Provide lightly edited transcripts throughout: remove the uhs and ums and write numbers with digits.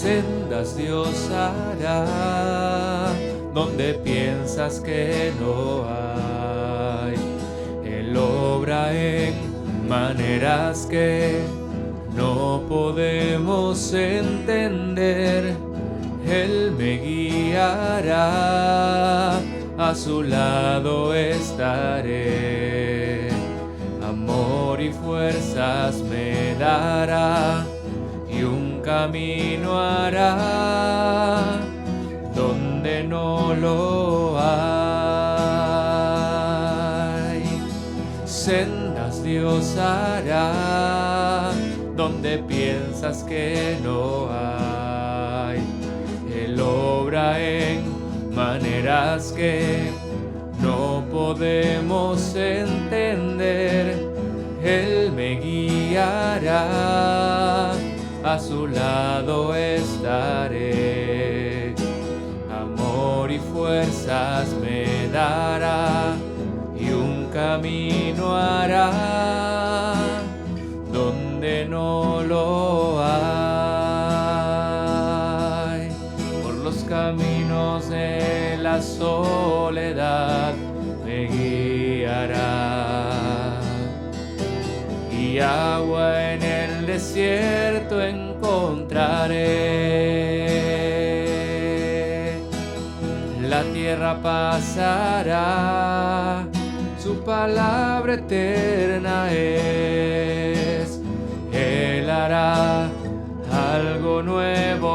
sendas Dios hará donde piensas que no hay. Él obra en maneras que no podemos entender. Él me guiará, a su lado estaré. Amor y fuerzas me dará y un camino hará donde no lo hay. Sendas Dios hará donde piensas que no hay. Él obra en maneras que no podemos entender. Él me guiará, a su lado estaré. Amor y fuerzas me dará y un camino hará donde no lo hay. Por los caminos de la soledad me guiará, y agua en el desierto encontraré. La tierra pasará, su palabra eterna es. Él hará algo nuevo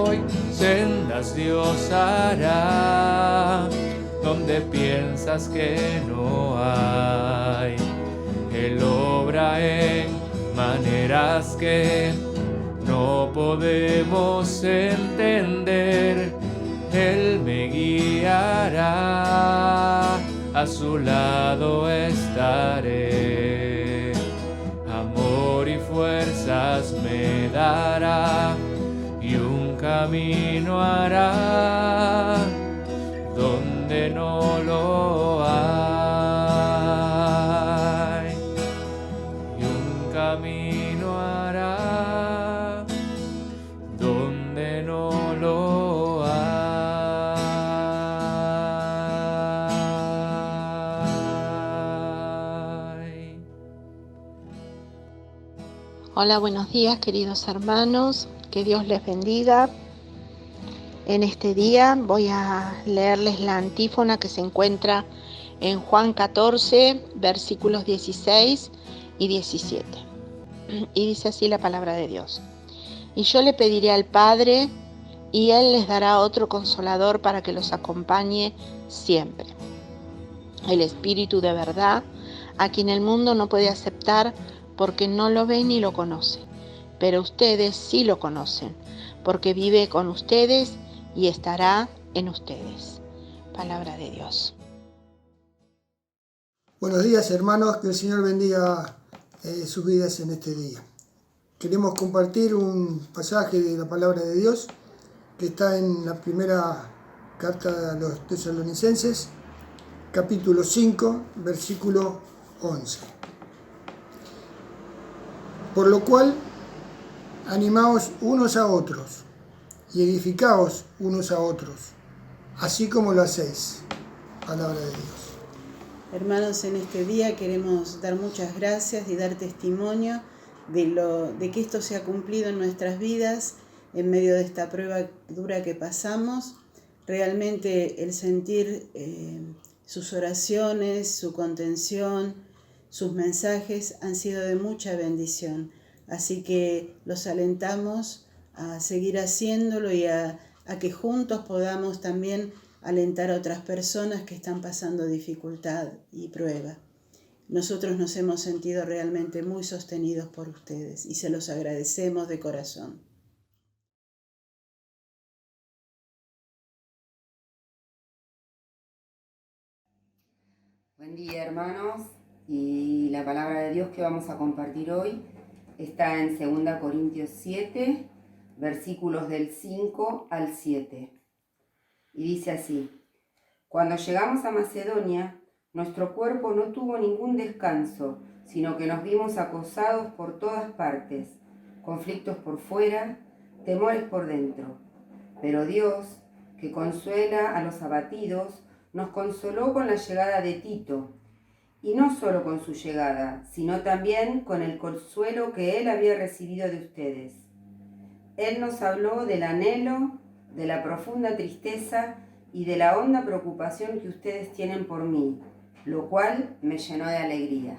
hoy. Sendas Dios hará donde piensas que no hay. Él obra en maneras que no podemos entender. Él me guiará, a su lado estaré. Amor y fuerzas me dará y un camino hará donde no lo hay. Y un camino hará donde no lo hay. Hola, buenos días, queridos hermanos. Que Dios les bendiga. En este día voy a leerles la antífona que se encuentra en Juan 14, versículos 16 y 17. Y dice así la palabra de Dios. Y yo le pediré al Padre, y Él les dará otro consolador para que los acompañe siempre. El Espíritu de verdad, a quien el mundo no puede aceptar porque no lo ve ni lo conoce. Pero ustedes sí lo conocen, porque vive con ustedes y estará en ustedes. Palabra de Dios. Buenos días, hermanos, que el Señor bendiga sus vidas en este día. Queremos compartir un pasaje de la palabra de Dios que está en la primera carta a los tesalonicenses, capítulo 5, versículo 11. Por lo cual, animaos unos a otros y edificaos unos a otros, así como lo hacéis. Palabra de Dios. Hermanos, en este día queremos dar muchas gracias y dar testimonio de que esto se ha cumplido en nuestras vidas en medio de esta prueba dura que pasamos. Realmente el sentir sus oraciones, su contención, sus mensajes han sido de mucha bendición. Así que los alentamos a seguir haciéndolo y a que juntos podamos también alentar a otras personas que están pasando dificultad y prueba. Nosotros nos hemos sentido realmente muy sostenidos por ustedes y se los agradecemos de corazón. Buen día, hermanos, y la palabra de Dios que vamos a compartir hoy está en 2 Corintios 7, versículos del 5 al 7. Y dice así: Cuando llegamos a Macedonia, Nuestro cuerpo no tuvo ningún descanso, sino que nos vimos acosados por todas partes, conflictos por fuera, temores por dentro. Pero Dios, que consuela a los abatidos, nos consoló con la llegada de Tito, y no solo con su llegada, sino también con el consuelo que él había recibido de ustedes. Él nos habló del anhelo, de la profunda tristeza y de la honda preocupación que ustedes tienen por mí, lo cual me llenó de alegría.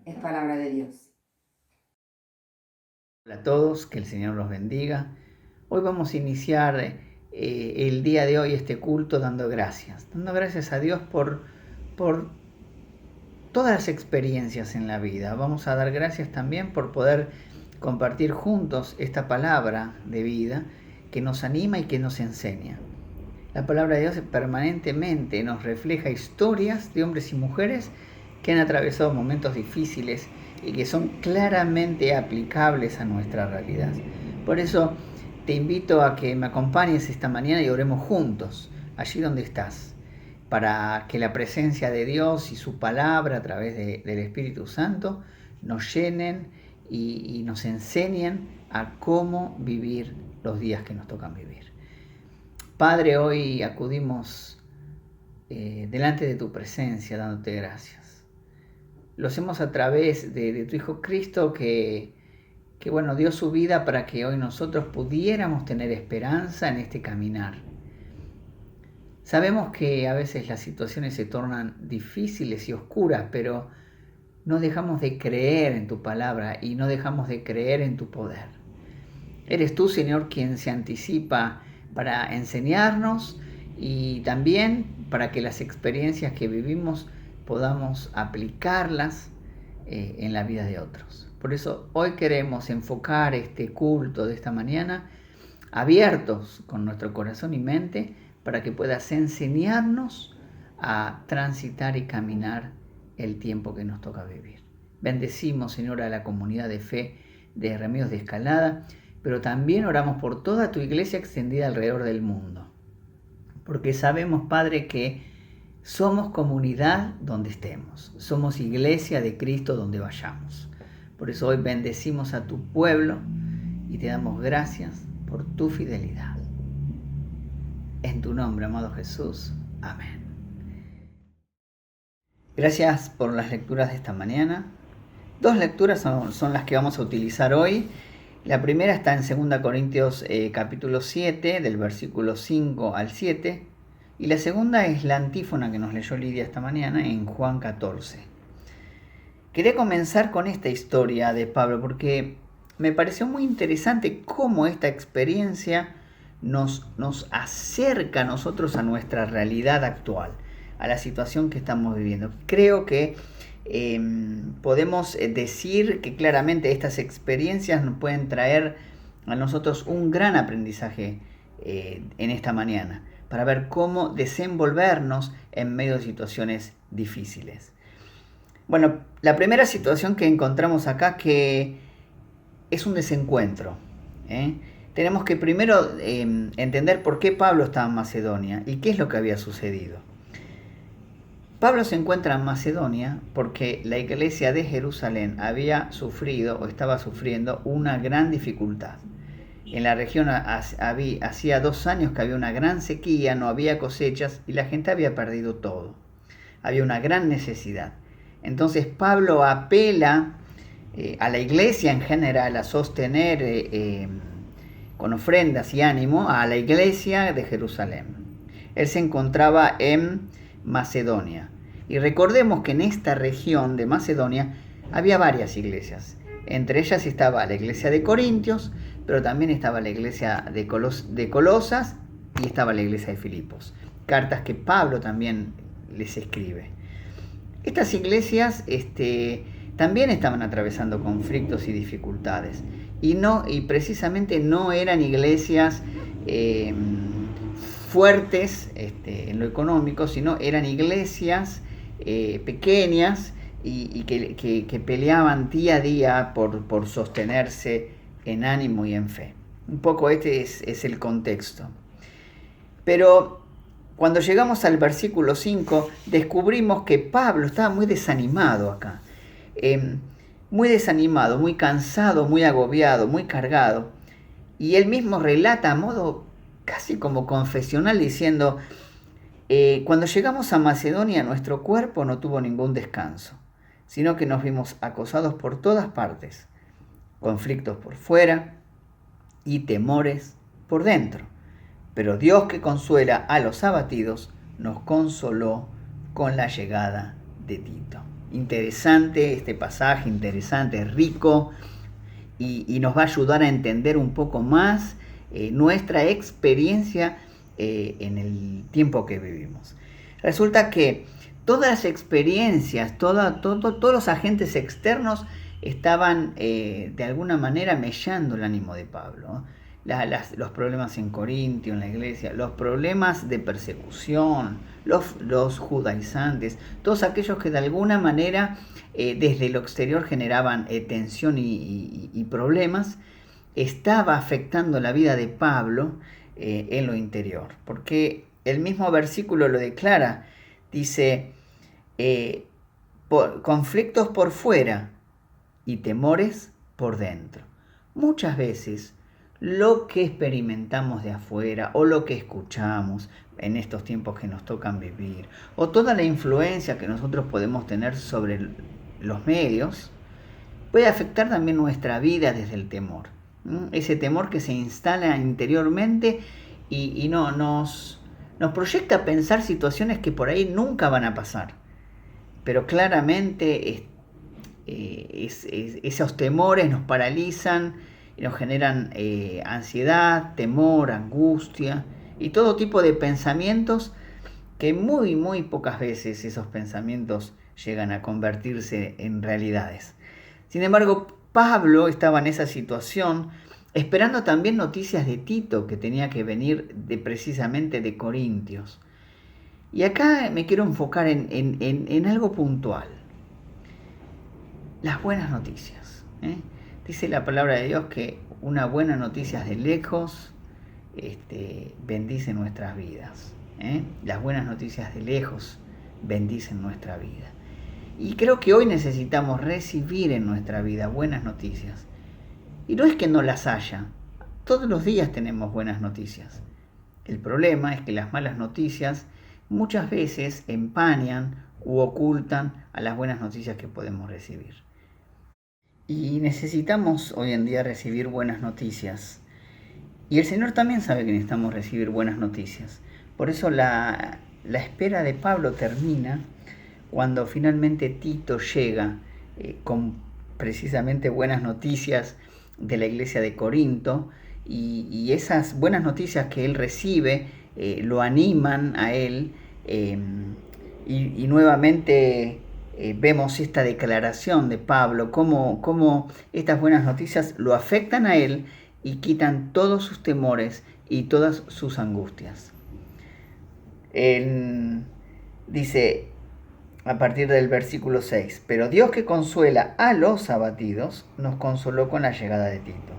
Es palabra de Dios. Hola a todos, que el Señor los bendiga. Hoy vamos a iniciar el día de hoy este culto dando gracias a Dios por todas las experiencias en la vida. Vamos a dar gracias también por poder compartir juntos esta palabra de vida que nos anima y que nos enseña. La palabra de Dios permanentemente nos refleja historias de hombres y mujeres que han atravesado momentos difíciles y que son claramente aplicables a nuestra realidad. Por eso te invito a que me acompañes esta mañana y oremos juntos, allí donde estás, para que la presencia de Dios y su palabra a través del Espíritu Santo nos llenen y nos enseñen a cómo vivir los días que nos tocan vivir. Padre, hoy acudimos delante de tu presencia dándote gracias. Lo hacemos a través de tu Hijo Cristo que dio su vida para que hoy nosotros pudiéramos tener esperanza en este caminar. Sabemos que a veces las situaciones se tornan difíciles y oscuras, pero no dejamos de creer en tu palabra y no dejamos de creer en tu poder. Eres tú, Señor, quien se anticipa para enseñarnos y también para que las experiencias que vivimos podamos aplicarlas en la vida de otros. Por eso hoy queremos enfocar este culto de esta mañana abiertos con nuestro corazón y mente para que puedas enseñarnos a transitar y caminar el tiempo que nos toca vivir. Bendecimos, Señor, a la comunidad de fe de Remedios de Escalada, pero también oramos por toda tu iglesia extendida alrededor del mundo, porque sabemos, Padre, que somos comunidad donde estemos, somos iglesia de Cristo donde vayamos. Por eso hoy bendecimos a tu pueblo y te damos gracias por tu fidelidad. En tu nombre, amado Jesús. Amén. Gracias por las lecturas de esta mañana. 2 lecturas son las que vamos a utilizar hoy. La primera está en 2 Corintios capítulo 7, del versículo 5 al 7. Y la segunda es la antífona que nos leyó Lidia esta mañana en Juan 14. Quería comenzar con esta historia de Pablo porque me pareció muy interesante cómo esta experiencia nos acerca a nosotros a nuestra realidad actual, a la situación que estamos viviendo. Creo que podemos decir que claramente estas experiencias nos pueden traer a nosotros un gran aprendizaje en esta mañana, para ver cómo desenvolvernos en medio de situaciones difíciles. Bueno, la primera situación que encontramos acá que es un desencuentro. Tenemos que primero entender por qué Pablo estaba en Macedonia y qué es lo que había sucedido. Pablo se encuentra en Macedonia porque la iglesia de Jerusalén había sufrido o estaba sufriendo una gran dificultad. En la región hacía 2 años que había una gran sequía, no había cosechas y la gente había perdido todo. Había una gran necesidad. Entonces Pablo apela a la iglesia en general a sostener con ofrendas y ánimo a la iglesia de Jerusalén. Él se encontraba en Macedonia. Y recordemos que en esta región de Macedonia había varias iglesias. Entre ellas estaba la iglesia de Corintios, pero también estaba la iglesia de Colosas y estaba la iglesia de Filipos. Cartas que Pablo también les escribe. Estas iglesias también estaban atravesando conflictos y dificultades. Y precisamente no eran iglesias fuertes en lo económico, sino eran iglesias pequeñas y que peleaban día a día por sostenerse en ánimo y en fe. Un poco este es el contexto. Pero cuando llegamos al versículo 5, descubrimos que Pablo estaba muy desanimado acá. Muy desanimado, muy cansado, muy agobiado, muy cargado. Y él mismo relata a modo casi como confesional diciendo, cuando llegamos a Macedonia nuestro cuerpo no tuvo ningún descanso, sino que nos vimos acosados por todas partes, conflictos por fuera y temores por dentro. Pero Dios, que consuela a los abatidos, nos consoló con la llegada de Tito. Interesante este pasaje, interesante, rico, y nos va a ayudar a entender un poco más nuestra experiencia en el tiempo que vivimos. Resulta que todas las experiencias, todos los agentes externos estaban de alguna manera mellando el ánimo de Pablo, ¿no? Los problemas en Corintio, en la iglesia, los problemas de persecución, los judaizantes, todos aquellos que de alguna manera desde lo exterior generaban tensión y problemas, estaba afectando la vida de Pablo en lo interior. Porque el mismo versículo lo declara, dice, conflictos por fuera y temores por dentro. Muchas veces lo que experimentamos de afuera o lo que escuchamos en estos tiempos que nos tocan vivir, o toda la influencia que nosotros podemos tener sobre los medios, puede afectar también nuestra vida desde el temor. Ese temor que se instala interiormente y nos proyecta a pensar situaciones que por ahí nunca van a pasar. Pero claramente esos temores nos paralizan y nos generan ansiedad, temor, angustia y todo tipo de pensamientos que muy, muy pocas veces esos pensamientos llegan a convertirse en realidades. Sin embargo, Pablo estaba en esa situación esperando también noticias de Tito, que tenía que venir precisamente de Corintios. Y acá me quiero enfocar en algo puntual. Las buenas noticias. Dice la palabra de Dios que una buena noticia de lejos bendice nuestras vidas. Las buenas noticias de lejos bendicen nuestra vida. Y creo que hoy necesitamos recibir en nuestra vida buenas noticias. Y no es que no las haya. Todos los días tenemos buenas noticias. El problema es que las malas noticias muchas veces empañan u ocultan a las buenas noticias que podemos recibir. Y necesitamos hoy en día recibir buenas noticias. Y el Señor también sabe que necesitamos recibir buenas noticias. Por eso la espera de Pablo termina cuando finalmente Tito llega con precisamente buenas noticias de la iglesia de Corinto, y esas buenas noticias que él recibe lo animan a él, y nuevamente vemos esta declaración de Pablo, cómo estas buenas noticias lo afectan a él y quitan todos sus temores y todas sus angustias. Dice a partir del versículo 6, pero Dios, que consuela a los abatidos, nos consoló con la llegada de Tito.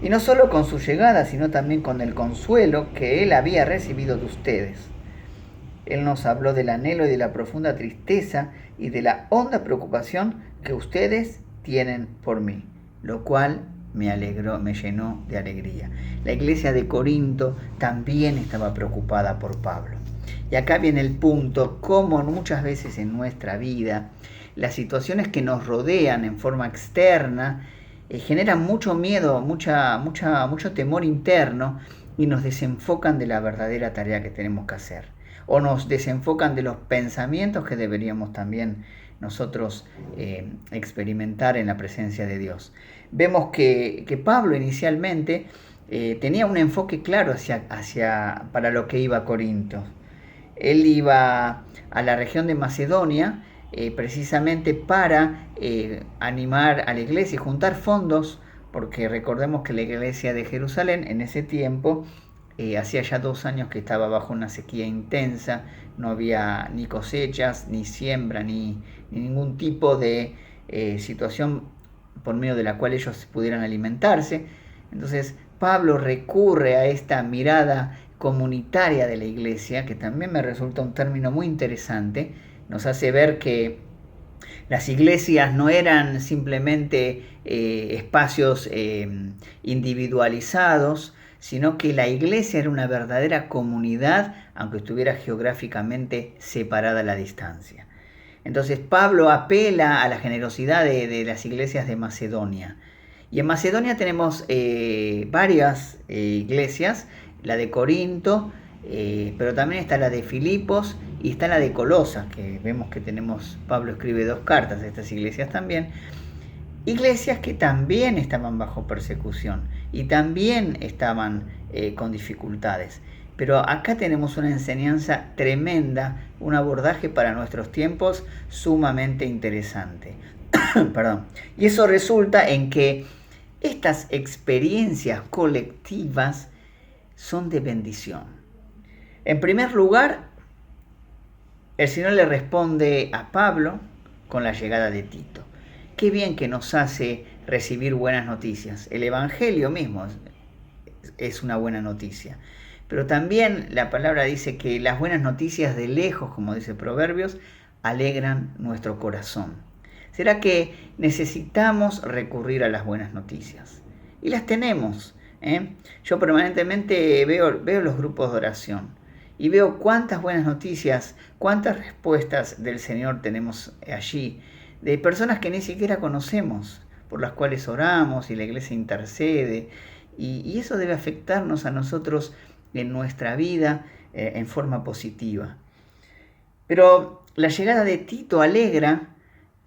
Y no solo con su llegada, sino también con el consuelo que él había recibido de ustedes. Él nos habló del anhelo y de la profunda tristeza y de la honda preocupación que ustedes tienen por mí, lo cual me alegró, me llenó de alegría. La iglesia de Corinto también estaba preocupada por Pablo. Y acá viene el punto, cómo muchas veces en nuestra vida las situaciones que nos rodean en forma externa generan mucho miedo, mucho temor interno, y nos desenfocan de la verdadera tarea que tenemos que hacer. O nos desenfocan de los pensamientos que deberíamos también nosotros experimentar en la presencia de Dios. Vemos que Pablo inicialmente tenía un enfoque claro para lo que iba a Corinto. Él iba a la región de Macedonia precisamente para animar a la iglesia y juntar fondos, porque recordemos que la iglesia de Jerusalén en ese tiempo hacía ya 2 años que estaba bajo una sequía intensa, no había ni cosechas, ni siembra, ni ningún tipo de situación por medio de la cual ellos pudieran alimentarse. Entonces Pablo recurre a esta mirada comunitaria de la iglesia, que también me resulta un término muy interesante. Nos hace ver que las iglesias no eran simplemente espacios individualizados, sino que la iglesia era una verdadera comunidad, aunque estuviera geográficamente separada a la distancia. Entonces Pablo apela a la generosidad de las iglesias de Macedonia. Y en Macedonia tenemos varias iglesias, la de Corinto, pero también está la de Filipos y está la de Colosas, que vemos que Pablo escribe 2 cartas a estas iglesias también. Iglesias que también estaban bajo persecución y también estaban con dificultades. Pero acá tenemos una enseñanza tremenda, un abordaje para nuestros tiempos sumamente interesante. Perdón. Y eso resulta en que estas experiencias colectivas son de bendición. En primer lugar, el Señor le responde a Pablo con la llegada de Tito. Qué bien que nos hace recibir buenas noticias. El Evangelio mismo es una buena noticia. Pero también la palabra dice que las buenas noticias de lejos, como dice Proverbios, alegran nuestro corazón. ¿Será que necesitamos recurrir a las buenas noticias? Y las tenemos. Yo permanentemente veo los grupos de oración y veo cuántas buenas noticias, cuántas respuestas del Señor tenemos allí, de personas que ni siquiera conocemos, por las cuales oramos y la iglesia intercede, y eso debe afectarnos a nosotros en nuestra vida en forma positiva. Pero la llegada de Tito alegra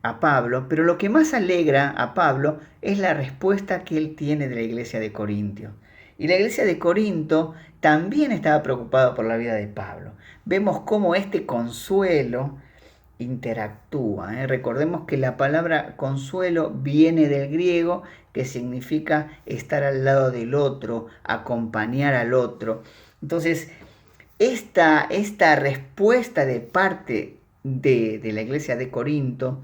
a Pablo, pero lo que más alegra a Pablo es la respuesta que él tiene de la iglesia de Corinto. Y la iglesia de Corinto también estaba preocupada por la vida de Pablo. Vemos cómo este consuelo interactúa. Recordemos que la palabra consuelo viene del griego, que significa estar al lado del otro, acompañar al otro. Entonces, esta respuesta de parte de la iglesia de Corinto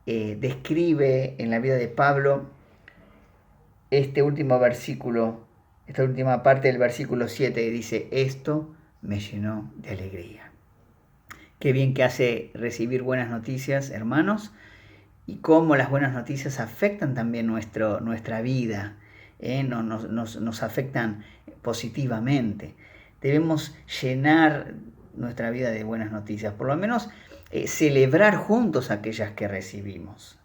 describe en la vida de Pablo este último versículo, esta última parte del versículo 7, que dice: esto me llenó de alegría. Qué bien que hace recibir buenas noticias, hermanos, y cómo las buenas noticias afectan también nuestra vida, nos afectan positivamente. Debemos llenar nuestra vida de buenas noticias, por lo menos celebrar juntos aquellas que recibimos,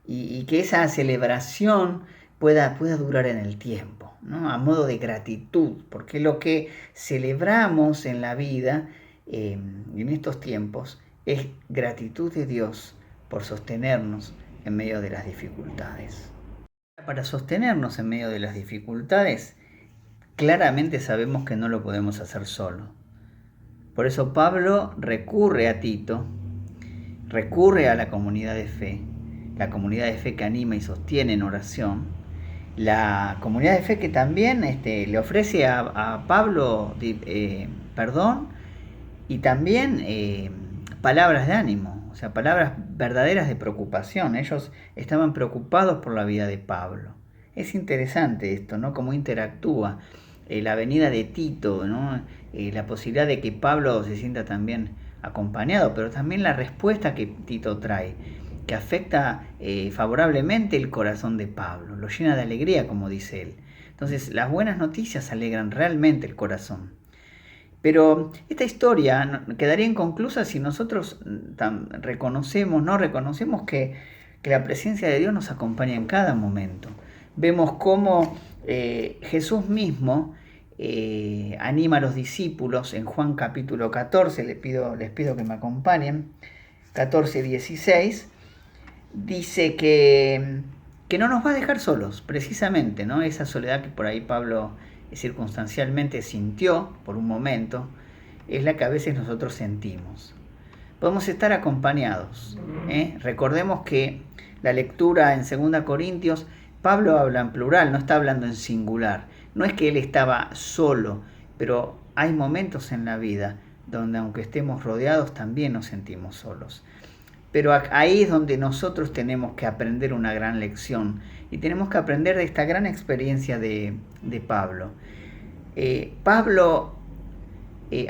y que esa celebración pueda durar en el tiempo, ¿no? A modo de gratitud, porque lo que celebramos en la vida en estos tiempos es gratitud de Dios por sostenernos en medio de las dificultades. Para sostenernos en medio de las dificultades, claramente sabemos que no lo podemos hacer solo. Por eso Pablo recurre a Tito, recurre a la comunidad de fe que anima y sostiene en oración, la comunidad de fe que también le ofrece a Pablo perdón y también palabras de ánimo, o sea, palabras verdaderas de preocupación. Ellos estaban preocupados por la vida de Pablo. Es interesante esto, ¿no? Cómo interactúa la venida de Tito, ¿no? La posibilidad de que Pablo se sienta también acompañado, pero también la respuesta que Tito trae, que afecta favorablemente el corazón de Pablo, lo llena de alegría, como dice él. Entonces, las buenas noticias alegran realmente el corazón. Pero esta historia quedaría inconclusa si nosotros no reconocemos que la presencia de Dios nos acompaña en cada momento. Vemos cómo Jesús mismo anima a los discípulos en Juan capítulo 14, les pido que me acompañen, 14:16, dice que no nos va a dejar solos, precisamente, ¿no? Esa soledad que por ahí Pablo circunstancialmente sintió por un momento, es la que a veces nosotros sentimos. Podemos estar acompañados. Recordemos que la lectura en 2 Corintios, Pablo habla en plural, no está hablando en singular. No es que él estaba solo, pero hay momentos en la vida donde, aunque estemos rodeados, también nos sentimos solos. Pero ahí es donde nosotros tenemos que aprender una gran lección, y tenemos que aprender de esta gran experiencia de Pablo. Pablo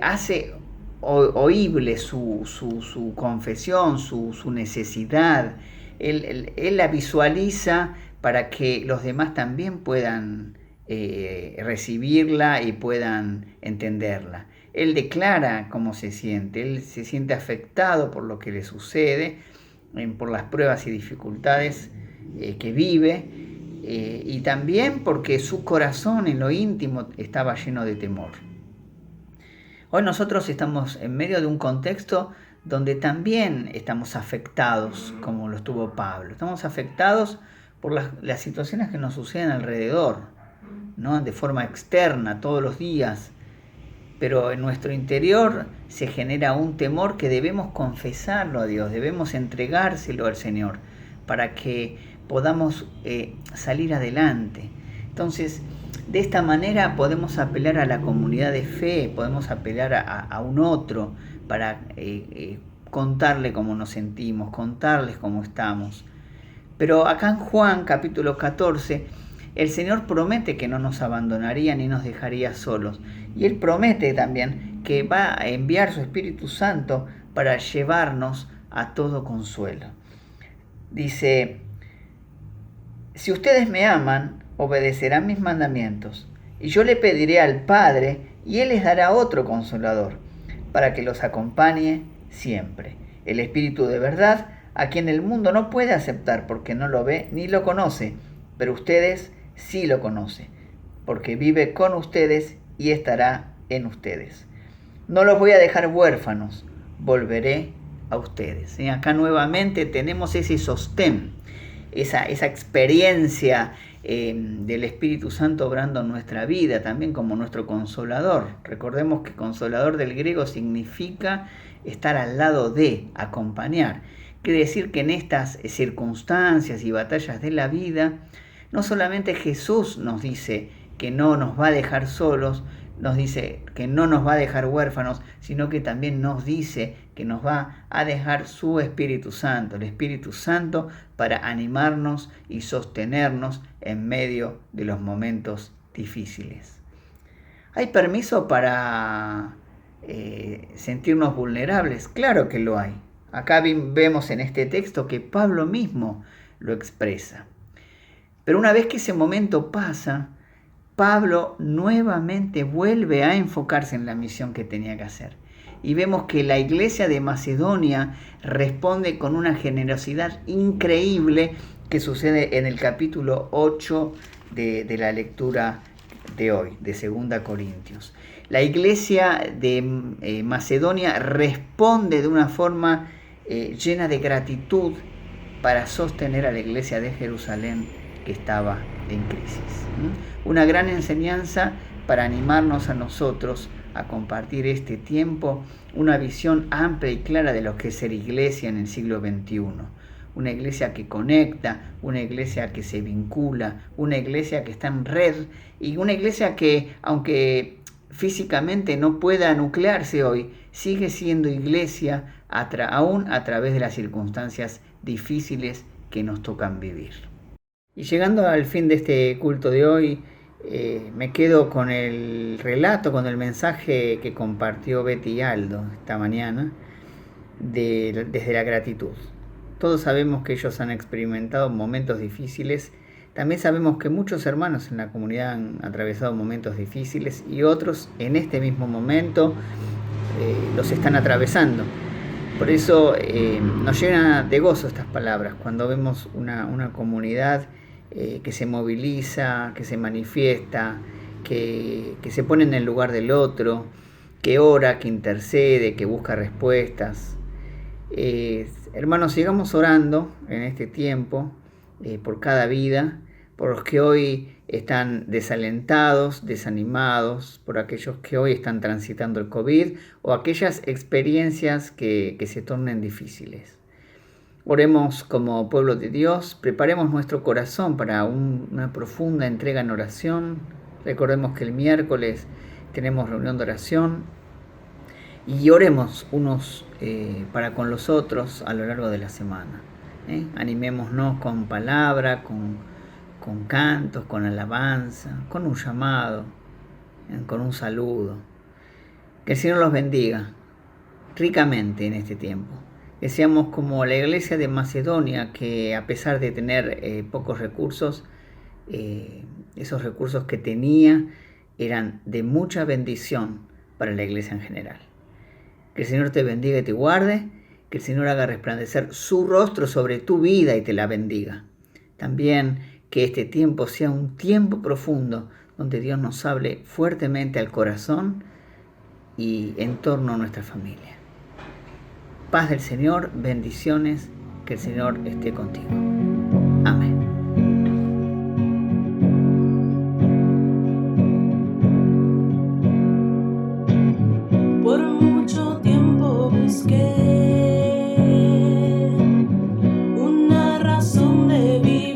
hace oíble su confesión, su necesidad. Él la visualiza para que los demás también puedan recibirla y puedan entenderla. Él declara cómo se siente, él se siente afectado por lo que le sucede, por las pruebas y dificultades que vive, y también porque su corazón en lo íntimo estaba lleno de temor. Hoy nosotros estamos en medio de un contexto donde también estamos afectados, como lo estuvo Pablo. Estamos afectados por las situaciones que nos suceden alrededor, ¿no? De forma externa, todos los días. Pero en nuestro interior se genera un temor que debemos confesarlo a Dios, debemos entregárselo al Señor para que podamos salir adelante. Entonces, de esta manera podemos apelar a la comunidad de fe, podemos apelar a un otro para contarle cómo nos sentimos, contarles cómo estamos. Pero acá en Juan capítulo 14, el Señor promete que no nos abandonaría ni nos dejaría solos. Y Él promete también que va a enviar su Espíritu Santo para llevarnos a todo consuelo. Dice: si ustedes me aman, obedecerán mis mandamientos. Y yo le pediré al Padre, y Él les dará otro consolador, para que los acompañe siempre. El Espíritu de verdad, a quien el mundo no puede aceptar porque no lo ve ni lo conoce, pero ustedes sí lo conocen, porque vive con ustedes y estará en ustedes. No los voy a dejar huérfanos, volveré a ustedes. Y acá nuevamente tenemos ese sostén, esa experiencia del Espíritu Santo obrando en nuestra vida, también como nuestro consolador. Recordemos que consolador del griego significa estar al lado de, acompañar. Quiere decir que en estas circunstancias y batallas de la vida, no solamente Jesús nos dice que no nos va a dejar solos, nos dice que no nos va a dejar huérfanos, sino que también nos dice que nos va a dejar su Espíritu Santo, el Espíritu Santo para animarnos y sostenernos en medio de los momentos difíciles. ¿Hay permiso para sentirnos vulnerables? Claro que lo hay. Acá vemos en este texto que Pablo mismo lo expresa. Pero una vez que ese momento pasa, Pablo nuevamente vuelve a enfocarse en la misión que tenía que hacer. Y vemos que la iglesia de Macedonia responde con una generosidad increíble que sucede en el capítulo 8 de la lectura de hoy, de 2 Corintios. La iglesia de Macedonia responde de una forma llena de gratitud para sostener a la iglesia de Jerusalén que estaba en crisis. Una gran enseñanza para animarnos a nosotros a compartir este tiempo, una visión amplia y clara de lo que es ser iglesia en el siglo XXI. Una iglesia que conecta, una iglesia que se vincula, una iglesia que está en red y una iglesia que, aunque físicamente no pueda nuclearse hoy, sigue siendo iglesia aún a través de las circunstancias difíciles que nos tocan vivir. Y llegando al fin de este culto de hoy, me quedo con el relato, con el mensaje que compartió Betty y Aldo esta mañana desde la gratitud. Todos sabemos que ellos han experimentado momentos difíciles. También sabemos que muchos hermanos en la comunidad han atravesado momentos difíciles y otros en este mismo momento los están atravesando. Por eso nos llena de gozo estas palabras cuando vemos una comunidad que se moviliza, que se manifiesta, que se pone en el lugar del otro, que ora, que intercede, que busca respuestas. Hermanos, sigamos orando en este tiempo por cada vida, por los que hoy están desalentados, desanimados, por aquellos que hoy están transitando el COVID o aquellas experiencias que se tornen difíciles. Oremos como pueblo de Dios, preparemos nuestro corazón para una profunda entrega en oración. Recordemos que el miércoles tenemos reunión de oración y oremos unos para con los otros a lo largo de la semana. Animémonos con palabra, con cantos, con alabanza, con un llamado, con un saludo. Que el Señor los bendiga ricamente en este tiempo. Que seamos como la iglesia de Macedonia, que a pesar de tener pocos recursos, esos recursos que tenía eran de mucha bendición para la iglesia en general. Que el Señor te bendiga y te guarde, que el Señor haga resplandecer su rostro sobre tu vida y te la bendiga. También que este tiempo sea un tiempo profundo donde Dios nos hable fuertemente al corazón y en torno a nuestra familia. Paz del Señor, bendiciones, que el Señor esté contigo. Amén. Por mucho tiempo busqué una razón de vivir.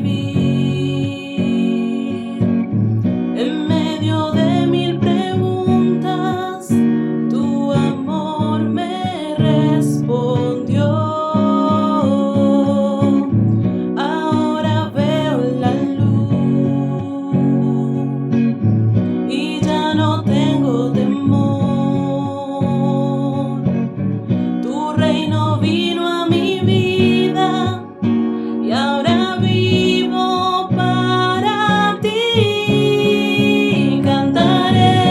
En medio de mil preguntas, tu amor me respondió. Ahora veo la luz y ya no tengo temor. Tu reino vino a mi vida y ahora vivo para ti. Cantaré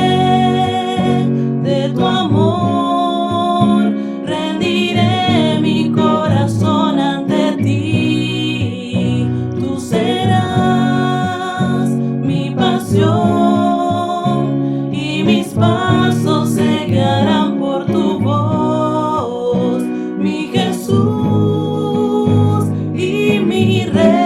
de tu amor, rendiré mi corazón ante ti. Tú serás mi pasión y mis pasos se guiarán por tu voz, mi Jesús y mi Rey.